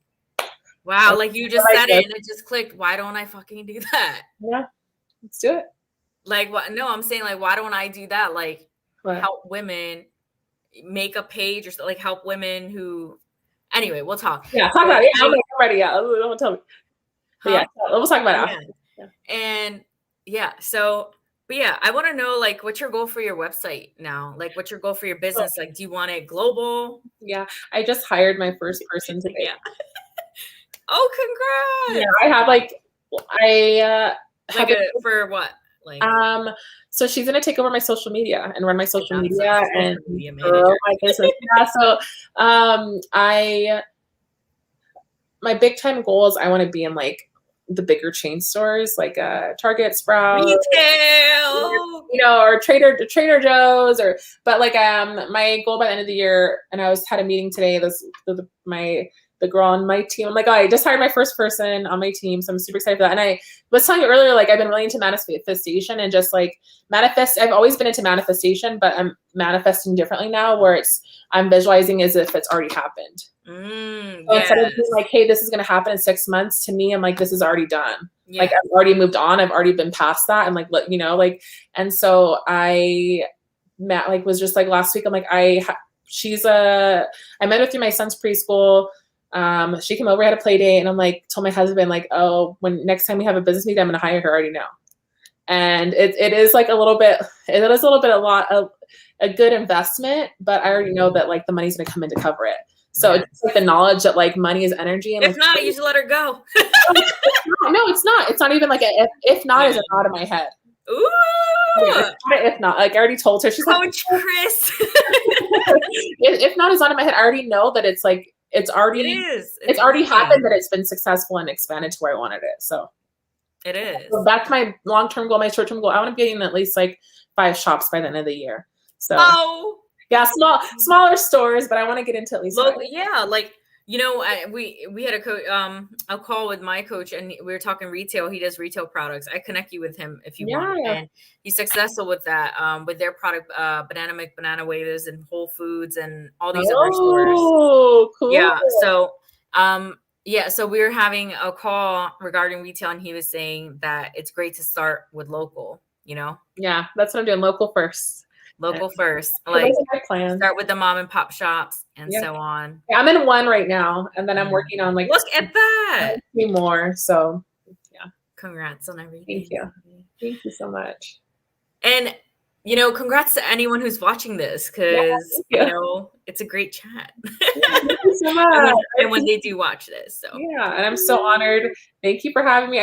Wow. Like you just said it and it just clicked. Why don't I fucking do that? Yeah. Let's do it. Like what? No, I'm saying like, why don't I do that? Like help women make a page or like help women who, anyway, we'll talk. Yeah. Talk about it. I'm ready. Yeah. Don't tell me. Yeah. We'll talk about it. Yeah. And so, but yeah, I want to know like, what's your goal for your website now? Like what's your goal for your business? Like, do you want it global? Yeah. I just hired my first person today. Yeah. Oh, congrats. Yeah. I have for what? Like, so she's gonna take over my social media and run my social media and grow my business. Yeah, so my big time goal is I want to be in like the bigger chain stores like Target, Sprouts, retail, or Trader Joe's, but like my goal by the end of the year, and I had a meeting today. The girl on my team, I'm like, oh, I just hired my first person on my team, so I'm super excited for that. And I was telling you earlier, like I've been really into manifestation and just like I've always been into manifestation, but I'm manifesting differently now, where I'm visualizing as if it's already happened. So instead of being like, hey, this is going to happen in 6 months, to me, I'm like, this is already done. Yeah. Like I've already moved on. I've already been past that. And like, and so I was just like last week, I'm like, I met her through my son's preschool. She came over, had a play date, and I'm like, told my husband, like, oh, when next time we have a business meeting, I'm going to hire her. I already know. And it is like a good investment, but I already know that like the money's going to come in to cover it. So it's like the knowledge that like money is energy. And if not, you should let her go. No, it's not. It's not even like if not is a thought in my head. Ooh. If not, like I already told her. She's Coach like, Kris. if not is not in my head. I already know that it's like, it's already happened, that it's been successful and expanded to where I wanted it. So it is. So that's my long-term goal. My short-term goal, I want to be in at least like 5 shops by the end of the year. So yeah, smaller stores, but I want to get into at least 5. Yeah, like we had a call with my coach, and we were talking retail. He does retail products. I connect you with him if you want. And he's successful with that, with their product, Banana Waves and Whole Foods and all these other stores. Oh, cool. Yeah. So, so we were having a call regarding retail, and he was saying that it's great to start with local, Yeah, that's what I'm doing. Local first. Like start with the mom and pop shops and so on. Yeah, I'm in 1 right now, and then I'm working on like look at that 3 more. So yeah, congrats on everything. Thank you so much. And congrats to anyone who's watching this, because it's a great chat. Thank you so much. and when they do watch this, so yeah, and I'm so honored. Thank you for having me.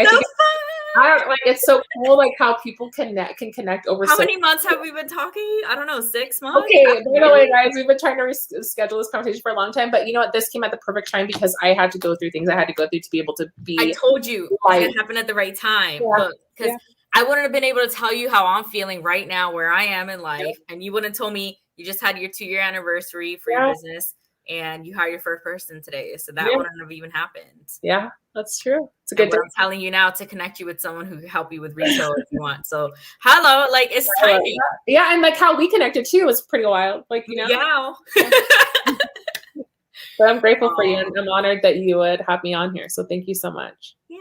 It's so cool, like how people can connect over. How many months have we been talking? I don't know, 6 months. Okay, by the way, guys, we've been trying to schedule this conversation for a long time, but you know what? This came at the perfect time because I had to go through things I had to go through to be able to be. I told you it happened at the right time. Look, because I wouldn't have been able to tell you how I'm feeling right now, where I am in life, and you wouldn't have told me you just had your 2-year anniversary for your business. And you hired your first person today. So that wouldn't have even happened. Yeah, that's true. It's a good day. I'm telling you now to connect you with someone who can help you with retail if you want. So hello, like it's timing. Yeah, and like how we connected too was pretty wild. Like, Yeah. But I'm grateful for you, and I'm honored that you would have me on here. So thank you so much. Yeah.